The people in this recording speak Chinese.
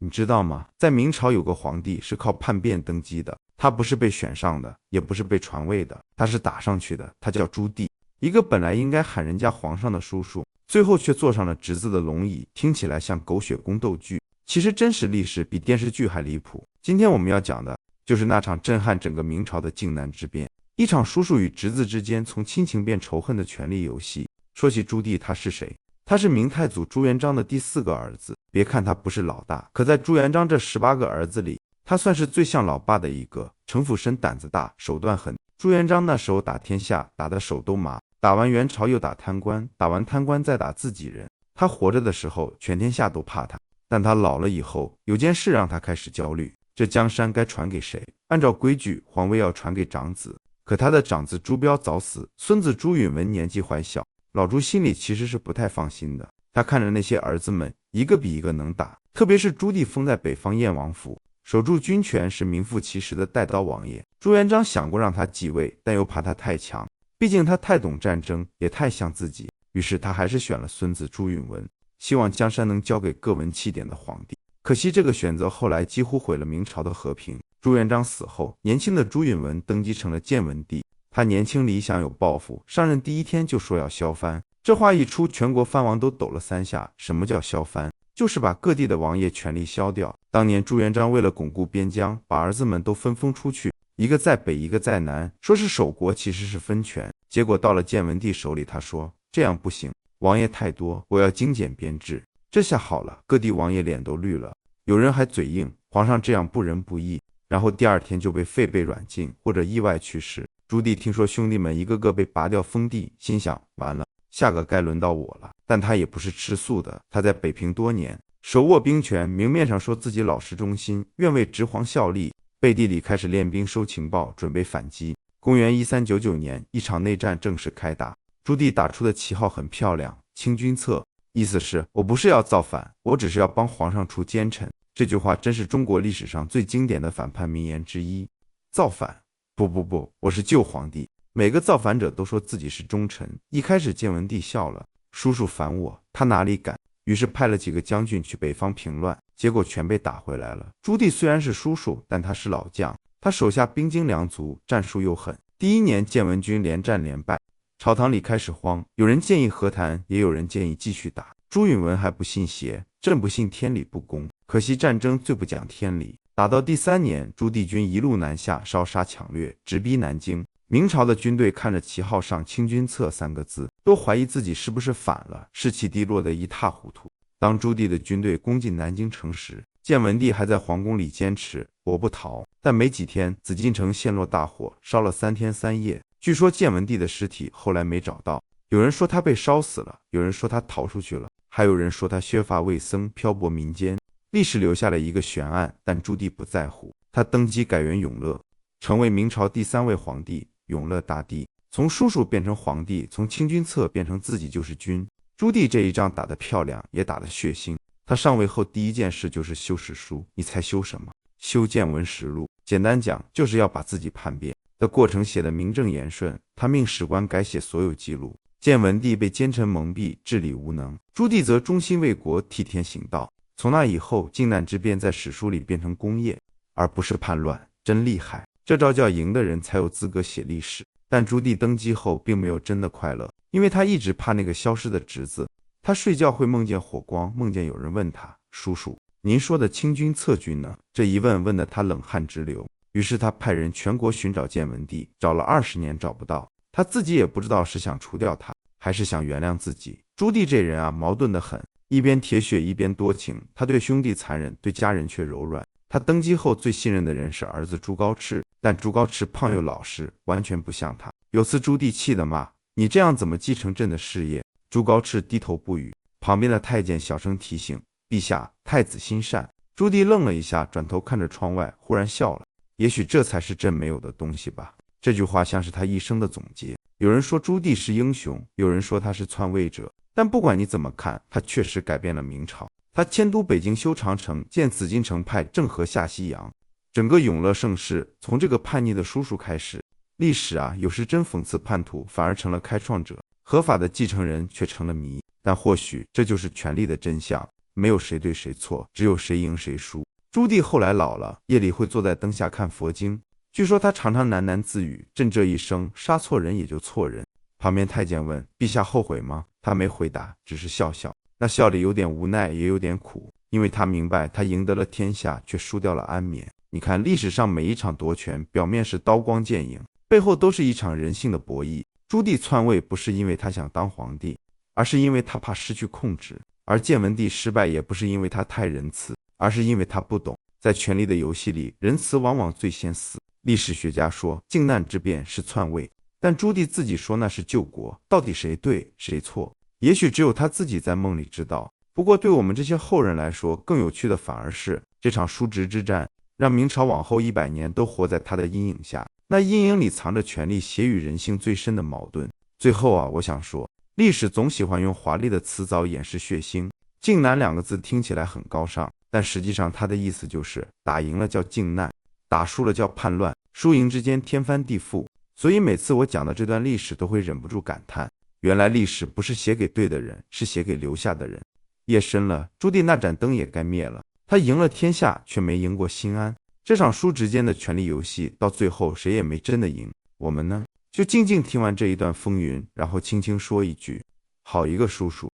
你知道吗？在明朝有个皇帝是靠叛变登基的，他不是被选上的，也不是被传位的，他是打上去的，他叫朱棣。一个本来应该喊人家皇上的叔叔，最后却坐上了侄子的龙椅，听起来像狗血宫斗剧，其实真实历史比电视剧还离谱。今天我们要讲的就是那场震撼整个明朝的靖难之变，一场叔叔与侄子之间从亲情变仇恨的权力游戏。说起朱棣，他是谁？他是明太祖朱元璋的第4个儿子。别看他不是老大，可在朱元璋这18个儿子里，他算是最像老爸的一个。城府深，胆子大，手段狠。朱元璋那时候打天下，打得手都麻，打完元朝又打贪官，打完贪官再打自己人。他活着的时候，全天下都怕他，但他老了以后，有件事让他开始焦虑，这江山该传给谁？按照规矩，皇位要传给长子，可他的长子朱标早死，孙子朱允文年纪还小，老朱心里其实是不太放心的。他看着那些儿子们一个比一个能打，特别是朱棣封在北方燕王府，守住军权，是名副其实的带刀王爷。朱元璋想过让他继位，但又怕他太强，毕竟他太懂战争，也太像自己，于是他还是选了孙子朱允文，希望江山能交给各文气点的皇帝。可惜这个选择后来几乎毁了明朝的和平。朱元璋死后，年轻的朱允文登基成了建文帝。他年轻理想有抱负，上任第1天就说要削藩。这话一出，全国藩王都抖了3下。什么叫削藩？就是把各地的王爷权力削掉。当年朱元璋为了巩固边疆，把儿子们都分封出去，一个在北，一个在南，说是守国，其实是分权。结果到了建文帝手里，他说这样不行，王爷太多，我要精简编制。这下好了，各地王爷脸都绿了，有人还嘴硬，皇上这样不仁不义，然后第2天就被废被软禁，或者意外去世。朱棣听说兄弟们一个个被拔掉封地，心想完了，下个该轮到我了。但他也不是吃素的，他在北平多年，手握兵权，明面上说自己老实忠心，愿为直皇效力，背地里开始练兵收情报，准备反击。公元1399年，一场内战正式开打。朱棣打出的旗号很漂亮，清君侧，意思是我不是要造反，我只是要帮皇上除奸臣。这句话真是中国历史上最经典的反叛名言之一。造反？不，我是救皇帝。每个造反者都说自己是忠臣。一开始建文帝笑了，叔叔反我，他哪里敢？于是派了几个将军去北方平乱，结果全被打回来了。朱棣虽然是叔叔，但他是老将，他手下兵精粮足，战术又狠。第1年建文军连战连败，朝堂里开始慌，有人建议和谈，也有人建议继续打。朱允文还不信邪，朕不信天理不公。可惜战争最不讲天理。打到第3年，朱棣军一路南下，烧杀抢掠，直逼南京。明朝的军队看着旗号上清君侧3个字，都怀疑自己是不是反了，士气低落得一塌糊涂。当朱棣的军队攻进南京城时，建文帝还在皇宫里坚持我不逃，但没几天，紫禁城陷落大火，烧了3天3夜。据说建文帝的尸体后来没找到，有人说他被烧死了，有人说他逃出去了，还有人说他削发为僧，漂泊民间。历史留下了一个悬案，但朱棣不在乎，他登基改元永乐，成为明朝第3位皇帝，永乐大帝。从叔叔变成皇帝，从清君侧变成自己就是君。朱棣这一仗打得漂亮，也打得血腥。他上位后第1件事就是修史书，你猜修什么？修建文实录。简单讲，就是要把自己叛变的过程写得名正言顺。他命史官改写所有记录。建文帝被奸臣蒙蔽，治理无能；朱棣则忠心为国，替天行道。从那以后，靖难之变在史书里变成功业，而不是叛乱，真厉害。这招叫赢的人才有资格写历史。但朱棣登基后并没有真的快乐，因为他一直怕那个消失的侄子。他睡觉会梦见火光，梦见有人问他，叔叔，您说的清君侧君呢？这一问问得他冷汗直流。于是他派人全国寻找建文帝，找了20年找不到。他自己也不知道是想除掉他，还是想原谅自己。朱棣这人啊，矛盾得很，一边铁血一边多情。他对兄弟残忍，对家人却柔软。他登基后最信任的人是儿子朱高炽，但朱高炽胖又老实，完全不像他。有次朱棣气得骂，你这样怎么继承朕的事业？朱高炽低头不语。旁边的太监小声提醒，陛下，太子心善。朱棣愣了一下，转头看着窗外，忽然笑了。也许这才是朕没有的东西吧。这句话像是他一生的总结。有人说朱棣是英雄，有人说他是篡位者，但不管你怎么看，他确实改变了明朝。他迁都北京修长城，建紫禁城，派郑和下西洋，整个永乐盛世从这个叛逆的叔叔开始。历史啊，有时真讽刺叛徒反而成了开创者，合法的继承人却成了谜。但或许这就是权力的真相，没有谁对谁错，只有谁赢谁输。朱棣后来老了，夜里会坐在灯下看佛经，据说他常常喃喃自语：朕这一生杀错人也就错人。旁边太监问：陛下后悔吗？他没回答，只是笑笑，那笑里有点无奈，也有点苦，因为他明白他赢得了天下，却输掉了安眠。你看历史上每一场夺权，表面是刀光剑影，背后都是一场人性的博弈。朱棣篡位不是因为他想当皇帝，而是因为他怕失去控制；而建文帝失败也不是因为他太仁慈，而是因为他不懂，在权力的游戏里，仁慈往往最先死。历史学家说靖难之变是篡位，但朱棣自己说那是救国，到底谁对谁错，也许只有他自己在梦里知道。不过对我们这些后人来说，更有趣的反而是这场叔侄之战让明朝往后100年都活在他的阴影下，那阴影里藏着权力血与人性最深的矛盾。最后我想说，历史总喜欢用华丽的辞藻掩饰血腥。靖难2个字听起来很高尚，但实际上它的意思就是打赢了叫靖难，打输了叫叛乱，输赢之间天翻地覆。所以每次我讲到这段历史，都会忍不住感叹，原来历史不是写给对的人，是写给留下的人。夜深了，朱棣那盏灯也该灭了，他赢了天下，却没赢过心安。这场叔侄间的权力游戏，到最后谁也没真的赢。我们呢，就静静听完这一段风云，然后轻轻说一句：好一个叔叔。